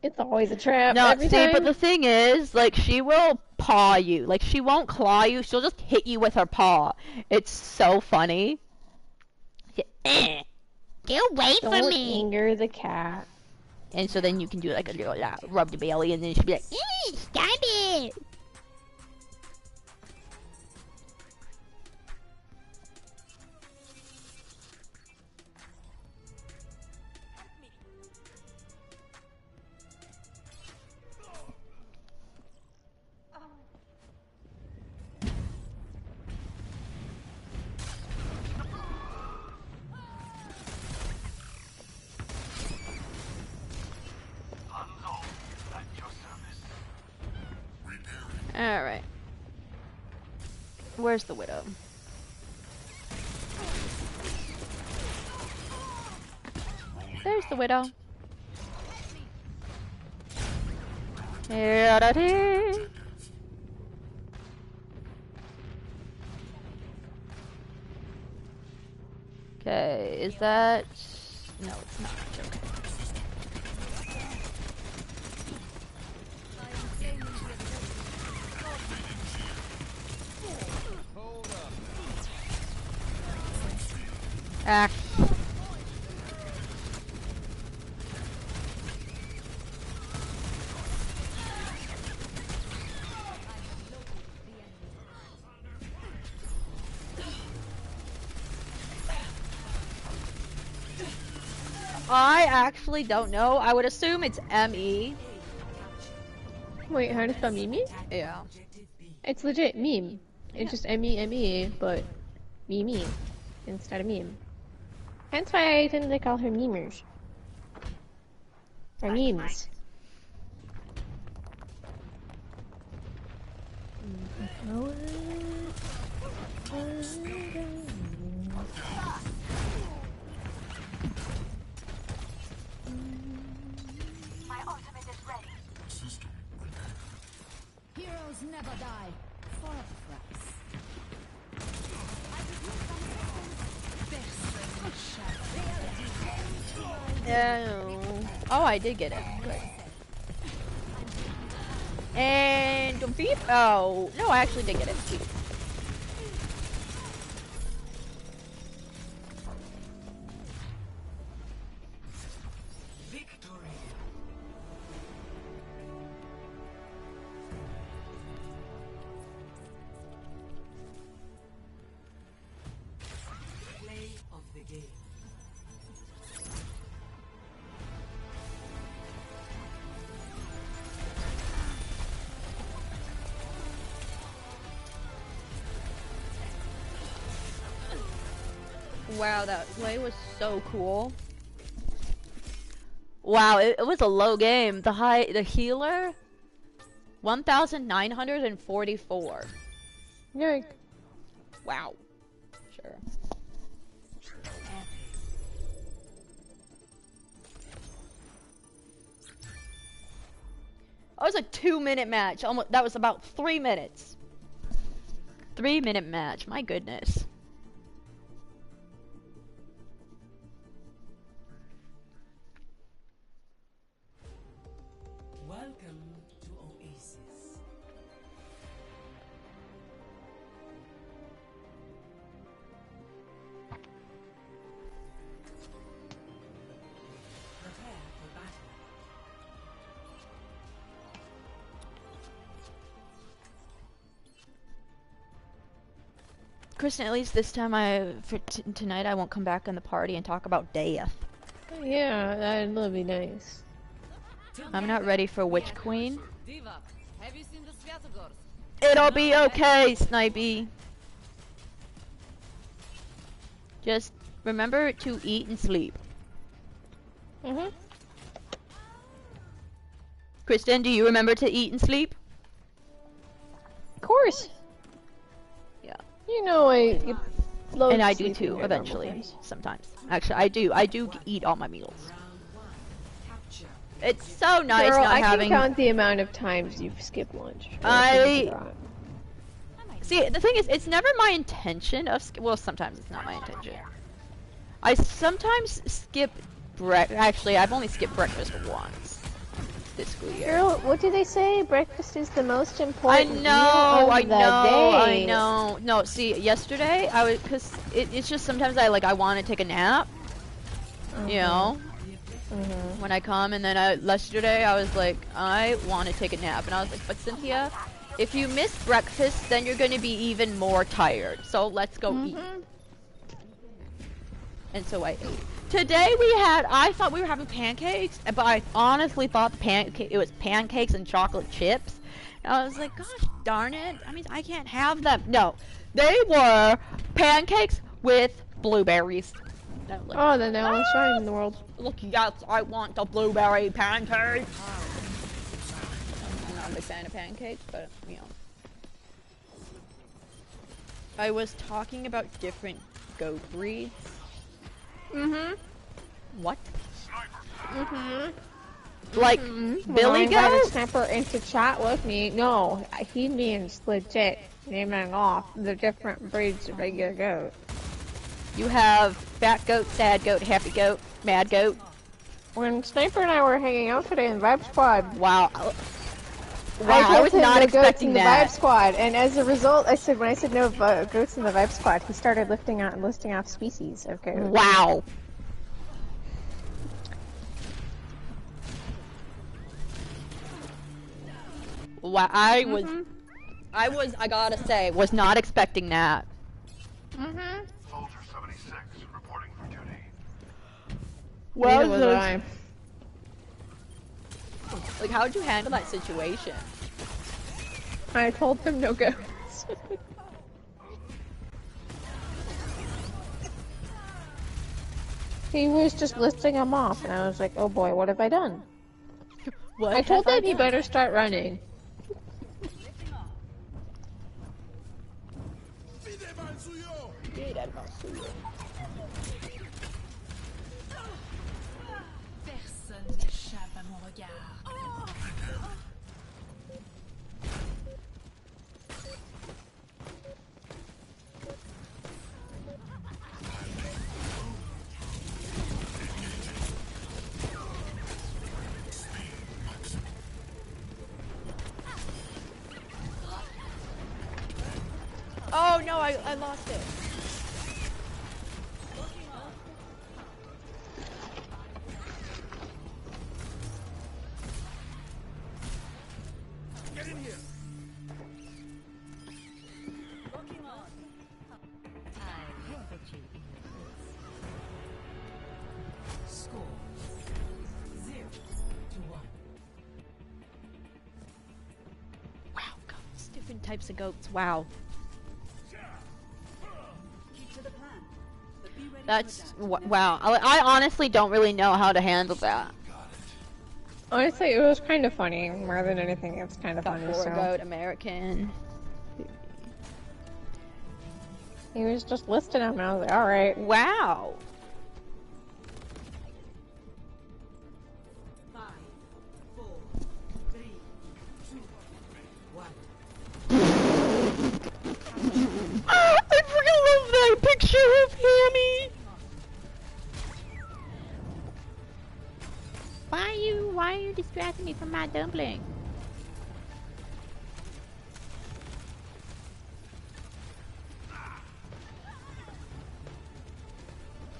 It's always a trap. No, every see, time. but the thing is, like, she will paw you. Like, she won't claw you. She'll just hit you with her paw. It's so funny. Get away from Don't me! anger the cat. And so then you can do like a little rub the belly, and then she'll be like, stop it! Alright. Where's the Widow? There's the Widow. Okay, is that... No, it's not. Okay. Ah. I actually don't know. I would assume it's M-E. Wait, how to spell Mimi? Yeah. It's legit meme. It's just M-E-M-E, but Mimi instead of meme. Hence why I tend to call her memers. Or memes. My ultimate is ready. Heroes never die. For a price. No. Oh, I did get it. Good. And beep. Oh, no, I actually did get it. Beep. Wow, that play was so cool. Wow, it was a low game. The healer, 1,944. Yoink. Wow. Sure. That was a 2-minute match. Almost, that was about 3 minutes. 3-minute match. My goodness. Welcome to Oasis. Prepare for battle. Kristen, at least this time tonight I won't come back in the party and talk about death. Yeah, that'd be nice. I'm not ready for Witch Queen. Diva, have you seen the Sviatogors? It'll be okay, Snipey. Just remember to eat and sleep. Kristen, do you remember to eat and sleep? Of course. Yeah. You know I and I do too, eventually. Sometimes. Actually, I do eat all my meals. It's so nice Girl, not having. I can count the amount of times you've skipped lunch. See, the thing is, it's never my intention of well, sometimes it's not my intention. I sometimes skip actually, I've only skipped breakfast once this school year. Girl, what do they say? Breakfast is the most important meal of the day. I know. No, see, yesterday cause it's just sometimes I want to take a nap. You know. When I come, and then yesterday I was like, I want to take a nap, and I was like, but Cynthia, if you miss breakfast, then you're going to be even more tired. So let's go eat. And so I ate. Today I thought we were having pancakes, but I honestly thought it was pancakes and chocolate chips. And I was like, gosh darn it! I mean, I can't have them. No, they were pancakes with blueberries. Like, oh, then they're all shining in the world. Look, yes, I want the blueberry pancakes. I'm not a big fan of pancakes, but you know. I was talking about different goat breeds. What? Like Billy got goat? a sniper into chat with me. No, he means legit naming off the different breeds of regular goat. You have fat goat, sad goat, happy goat, mad goat. When Sniper and I were hanging out today in the Vibe Squad, wow, I was not expecting that. The Vibe Squad, and as a result, when I said no goats in the Vibe Squad, he started listing off species of goats. Wow. Wow, I gotta say, was not expecting that. Soldier 76 reporting for duty. Well, was I. Like, how would you handle that situation? I told him no goats. He was just listing them off, and I was like, oh boy, what have I done? I told him he better start running. Personne n'échappe à mon regard. Oh no, I lost it. Get in here. Score 0-1. Wow, goats, different types of goats. Wow. Keep to the plan, but be ready That's wow. I honestly don't really know how to handle that. Honestly, it was kind of funny more than anything. It was kind of funny. Goat American. He was just listing them, and I was like, all right. Wow. 5, 4, 3, 2, 1. I freaking love that picture of Hammy. Why are you distracting me from my dumpling?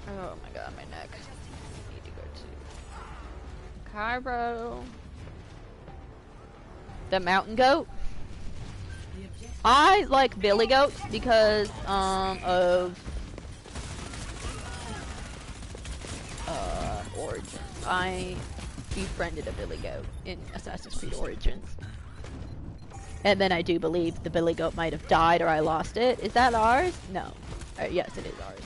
Oh my god, my neck. I need to go to Cairo. The mountain goat. I like billy goats because of Origins. I befriended a billy goat in Assassin's Creed Origins. And then I do believe the billy goat might have died or I lost it. Is that ours? No. Yes, it is ours.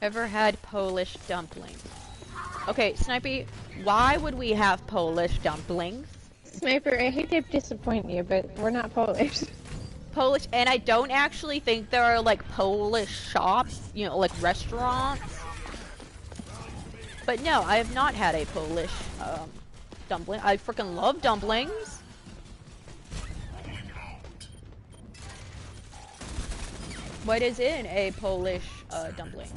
Ever had Polish dumplings? Okay, Snipey, why would we have Polish dumplings? Sniper, I hate to disappoint you, but we're not Polish. Polish, and I don't actually think there are like Polish shops, you know, like restaurants. But no, I have not had a Polish dumpling. I freaking love dumplings. What is in a Polish dumpling?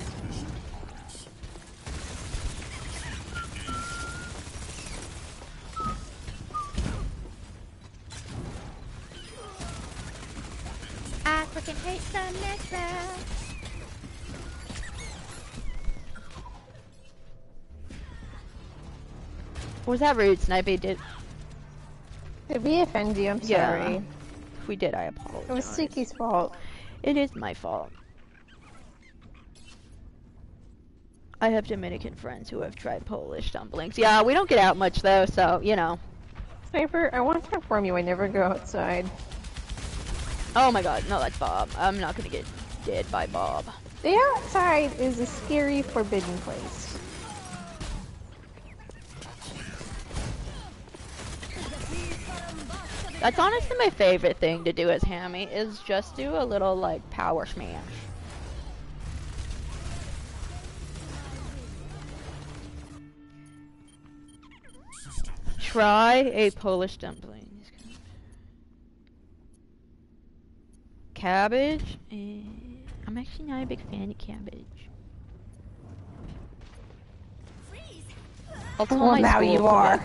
I freaking hate Yunalescka. Was that rude, Snipey? Did we offend you? I'm sorry. If we did, I apologize. It was Sinky's fault. It is my fault. I have Dominican friends who have tried Polish dumplings. Yeah, we don't get out much though, so, you know. Sniper, I want to inform you I never go outside. Oh my god, no, that's Bob. I'm not gonna get dead by Bob. The outside is a scary, forbidden place. That's honestly my favorite thing to do as Hammy, is just do a little, like, power smash. Try a Polish dumpling. Cabbage? I'm actually not a big fan of cabbage. I'll tell my now school you are.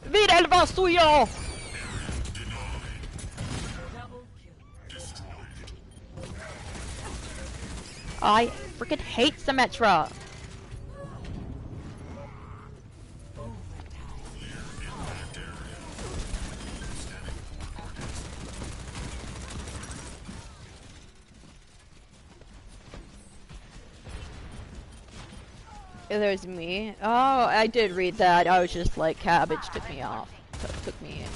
Vid 11 suyo! I freaking hate Symmetra. There's me. Oh, I did read that. I was just like, cabbage took me off. So it took me in.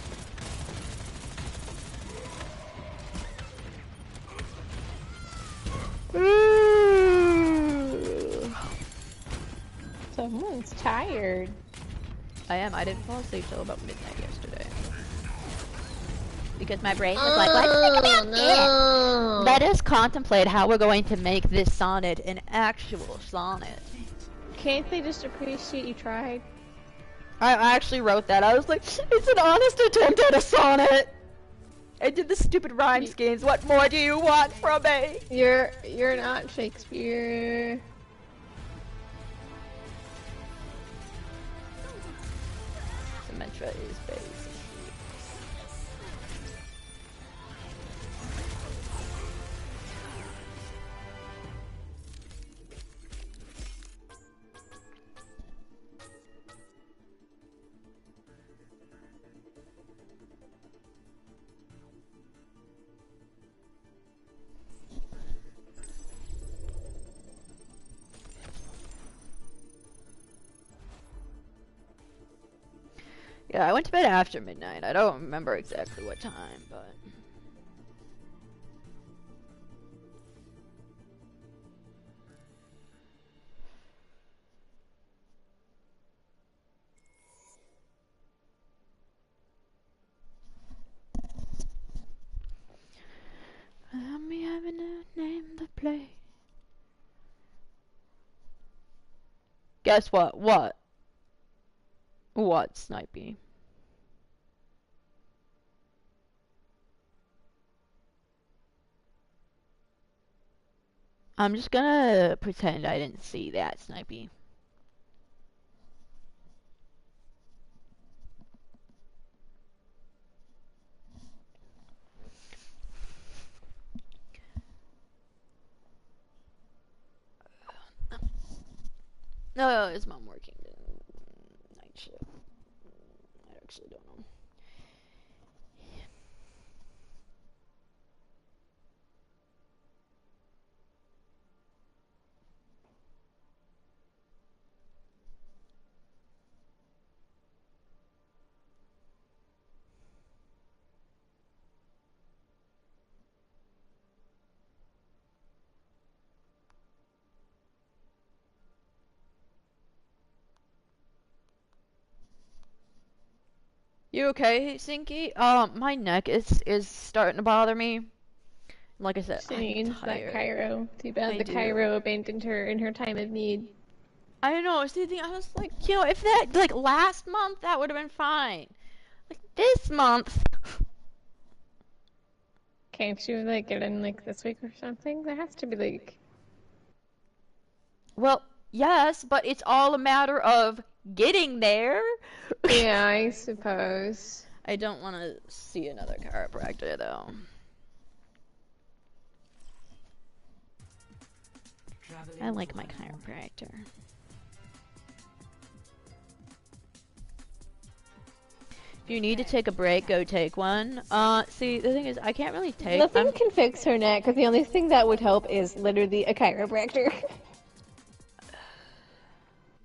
Someone's tired. I am. I didn't fall asleep till about midnight yesterday. Because my brain was like, let's think about it. Let us contemplate how we're going to make this sonnet an actual sonnet. Can't they just appreciate you tried? I actually wrote that. I was like, it's an honest attempt at a sonnet. I did the stupid rhyme schemes. What more do you want from me? You're not Shakespeare. Symmetra is base. Yeah, I went to bed after midnight. I don't remember exactly what time, but... me having to name the play. Guess what? What? What, Snipey? I'm just gonna pretend I didn't see that, Snipey. No, is mom working night shift? I actually don't know. You okay, Sinky? My neck is starting to bother me. Like I said, she needs that Cairo. Too bad the Cairo abandoned her in her time of need. I know. See, I was like, you know, if that like last month, that would have been fine. Like this month. Can't you like get in like this week or something? There has to be like. Well, yes, but it's all a matter of getting there. Yeah, I suppose. I don't want to see another chiropractor though. I like my chiropractor. If you need to take a break, go take one. See, the thing is, I can't really take... Nothing can fix her neck, because the only thing that would help is literally a chiropractor.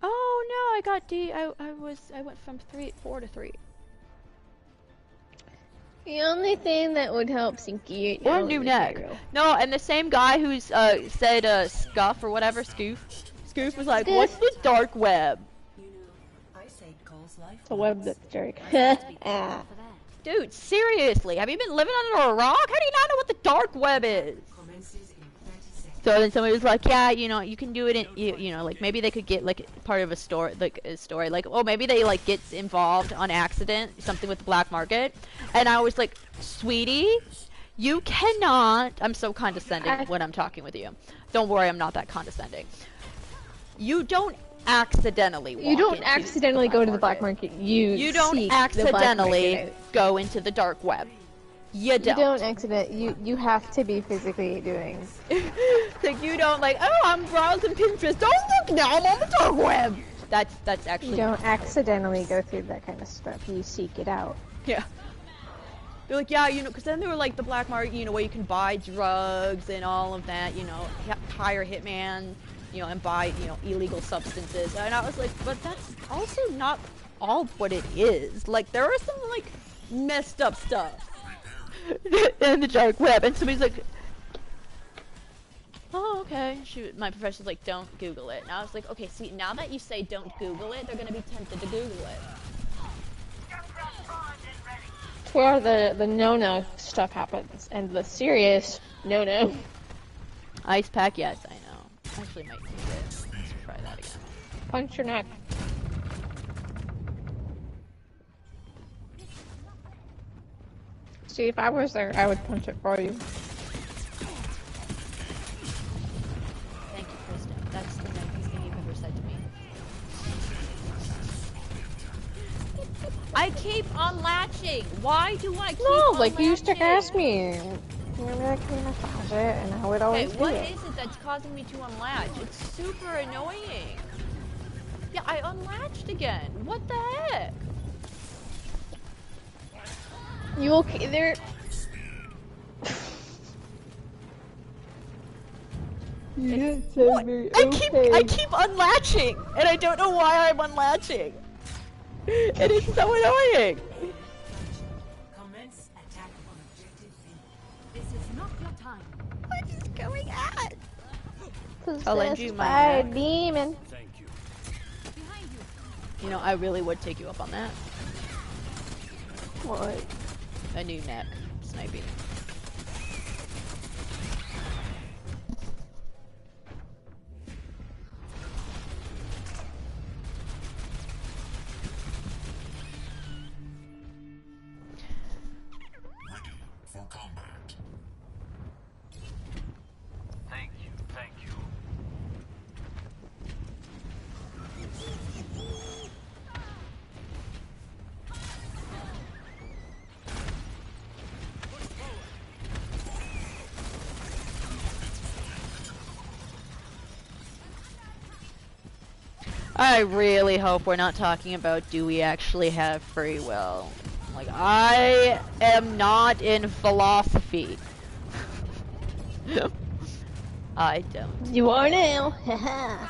Oh no, I got D. I went from 4 to 3. The only thing that would help Sinky or new neck. Cairo. No, and the same guy who's said scuff or whatever, Scoof was like, what's the dark web? The web that's dark. Dude, seriously, have you been living under a rock? How do you not know what the dark web is? So then somebody was like, yeah, you know, you can do it in, you know, like maybe they could get like part of a story, like, oh, maybe they like get involved on accident, something with the black market. And I was like, sweetie, you cannot, I'm so condescending when I'm talking with you. Don't worry, I'm not that condescending. You don't accidentally walk go to the black market. You don't accidentally go into the dark web. You don't accident. You have to be physically doing. Like you don't like. Oh, I'm browsing Pinterest. Don't look now. I'm on the dark web. That's actually. You don't accidentally go through that kind of stuff. You seek it out. Yeah. They're like, yeah, you know, because then they were like the black market, you know, where you can buy drugs and all of that, you know, hire hitman, you know, and buy, you know, illegal substances. And I was like, but that's also not all what it is. Like, there are some like messed up stuff in the dark web, and somebody's like, oh, okay. My professor's like, don't Google it. And I was like, okay, see, now that you say don't Google it, they're gonna be tempted to Google it. Where the no-no stuff happens, and the serious no-no. Ice pack, yes, I know. Actually, might need it. Let's try that again. Punch your neck. See, if I was there, I would punch it for you. Thank you, Kristen. That's the nicest thing you've ever said to me. I keep unlatching. Why do I keep unlatching? No, like you used to ask me. Remember that kind of massage it, and I would always do what it. is it that's causing me to unlatch? It's super annoying. Yeah, I unlatched again. What the heck? You okay there? I keep unlatching, and I don't know why I'm unlatching. It is so annoying. Commence attack on objective B. This is not your time. What is going on? I'll lend you my neck. Demon. Thank you. Behind you. You know, I really would take you up on that. What? A new neck. Sniping. Ready for combat. Thank you, thank you. I really hope we're not talking about do we actually have free will. Like, I am not in philosophy. I don't. You are now. Haha.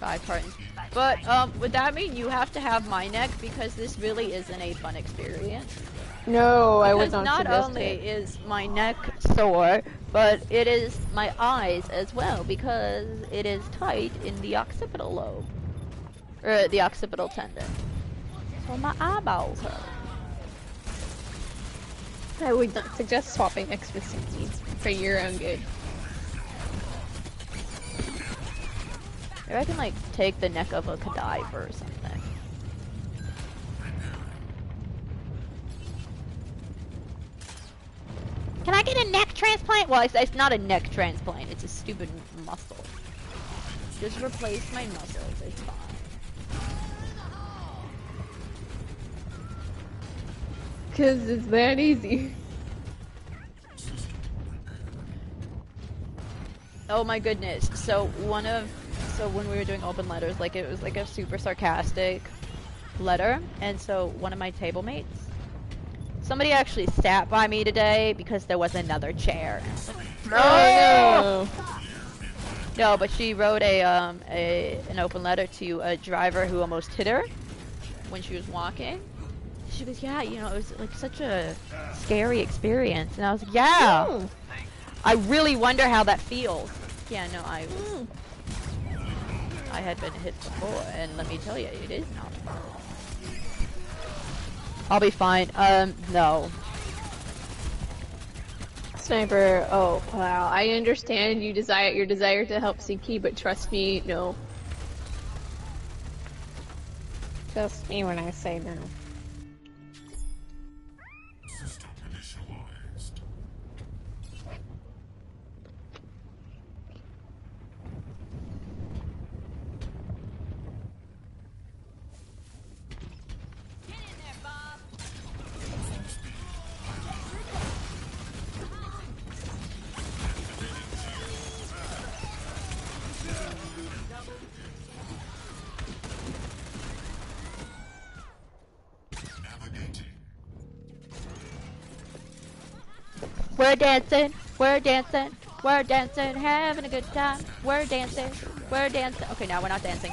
5 cartons. But, would that mean you have to have my neck? Because this really isn't a fun experience. No, I would Because not not suggest only it. is my neck sore, but it is my eyes as well, because it is tight in the occipital lobe. Or the occipital tendon. So my eyeballs hurt. I would not suggest swapping X with Sinky for your own good. Maybe I can, like, take the neck of a cadaver or something. Can I get a neck transplant? Well, it's not a neck transplant. It's a stupid muscle. Just replace my muscles. It's fine. Cause it's that easy. Oh my goodness. So when we were doing open letters, like it was like a super sarcastic letter, and so one of my table mates, somebody actually sat by me today because there was another chair. Oh no! No, but she wrote an open letter to a driver who almost hit her when she was walking. She goes, yeah, you know, it was like such a scary experience, and I was like, yeah. Oh. I really wonder how that feels. Yeah, no, I had been hit before, and let me tell you, it is not fun. I'll be fine. No. Sniper, oh wow, I understand your desire to help Sinky, but trust me, no. Trust me when I say no. System initialized. Get in there, Bob. Navigating. We're dancing, we're dancing, we're dancing, having a good time. We're dancing, we're dancing. Okay, now we're not dancing.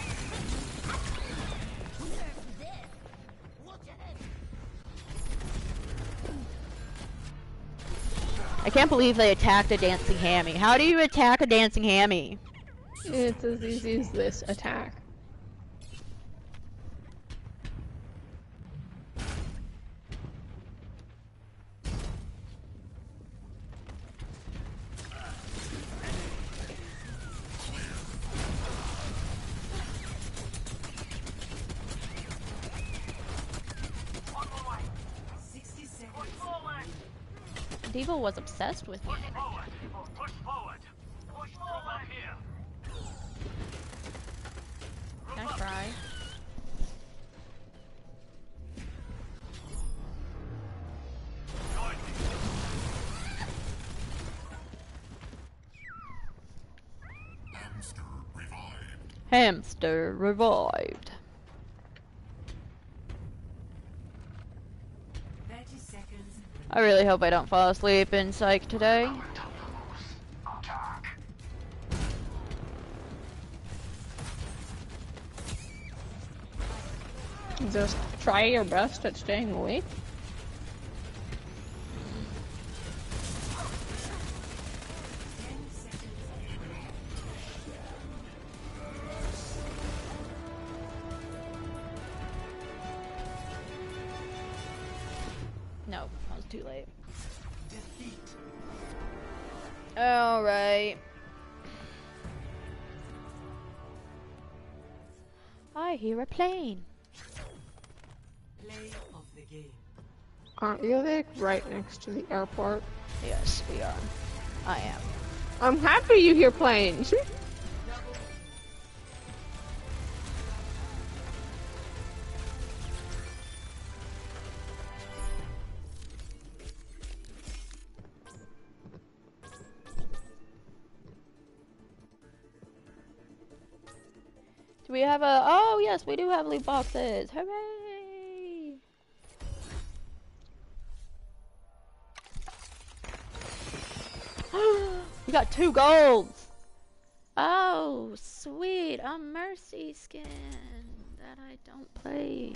I can't believe they attacked a dancing hammy. How do you attack a dancing hammy? It's as easy as this attack. Diva was obsessed with me. Forward. Push forward. Push forward here. Can I try? Hamster revived. Hamster revived. 30 seconds. I really hope I don't fall asleep in psych today. Attack. Just try your best at staying awake. No, I was too late. Alright. I hear a plane. Play of the game. Aren't you like right next to the airport? Yes, we are. I am. I'm happy you hear planes. Do we have a... Oh, yes, we do have loot boxes. Hooray! We got 2 golds! Oh, sweet. A Mercy skin that I don't play.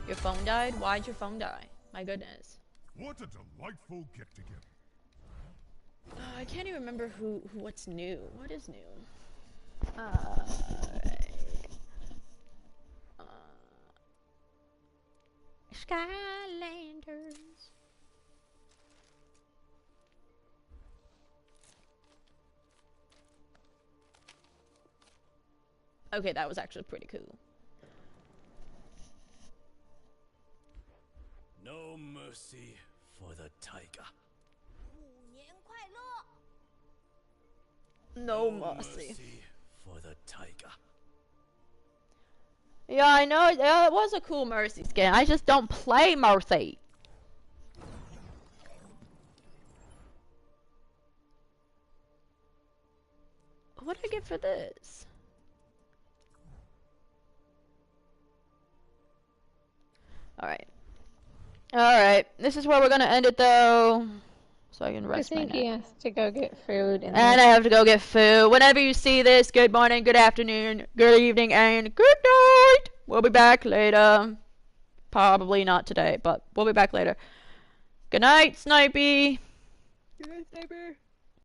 Your phone died? Why'd your phone die? My goodness. What a delightful get-together. I can't even remember what's new. What is new? Skylanders. Okay, that was actually pretty cool. No mercy for the tiger. No mercy for the tiger. Yeah, I know. Yeah, it was a cool Mercy skin. I just don't play Mercy. What did I get for this? Alright. Alright. This is where we're gonna end it though. So I can rest my neck. Sinky has to go get food. And I have to go get food. Whenever you see this, good morning, good afternoon, good evening, and good night. We'll be back later. Probably not today, but we'll be back later. Good night, Snipey. Good night, Sniper.